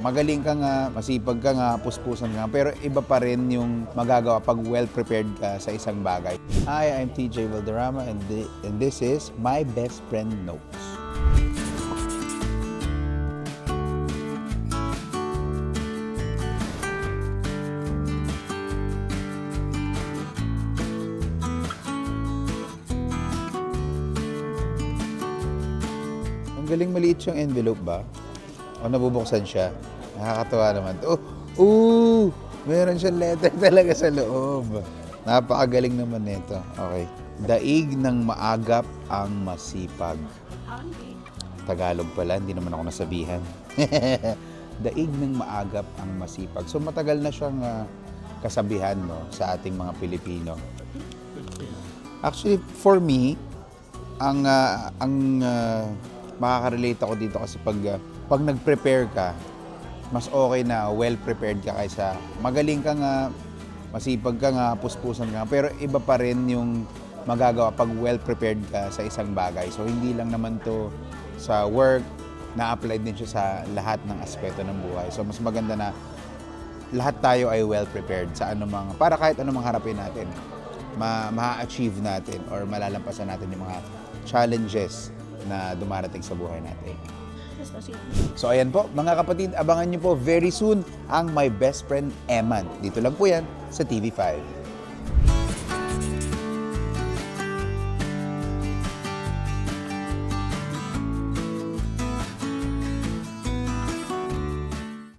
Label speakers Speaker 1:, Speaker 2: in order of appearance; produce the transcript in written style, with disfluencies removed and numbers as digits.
Speaker 1: magaling ka nga, masipag ka nga, puspusan ka nga, pero iba pa rin yung magagawa pag well-prepared ka sa isang bagay. Hi, I'm TJ Valderrama and this is My Best Friend Notes. Ang galing maliit yung envelope ba? O nabubuksan siya. Nakakatawa naman. Meron siyang letter talaga sa loob. Napakagaling naman nito. Okay. Daig ng maagap ang masipag. Tagalog pala, hindi naman ako nasabihan. Daig ng maagap ang masipag. So matagal na siyang kasabihan, no, sa ating mga Pilipino. Actually, for me, ang makaka-relate ako dito kasi pag nag-prepare ka, mas okay na well-prepared ka kaysa magaling ka nga, masipag ka nga, puspusan ka nga, pero iba pa rin yung magagawa pag well-prepared ka sa isang bagay. So hindi lang naman to sa work, na-apply din siya sa lahat ng aspeto ng buhay. So mas maganda na lahat tayo ay well-prepared sa anumang, para kahit anumang harapin natin, ma-achieve natin or malalampasan natin yung mga challenges na dumarating sa buhay natin. So ayan po, mga kapatid, abangan niyo po very soon ang My Best Friend Eman. Dito lang po yan sa TV5.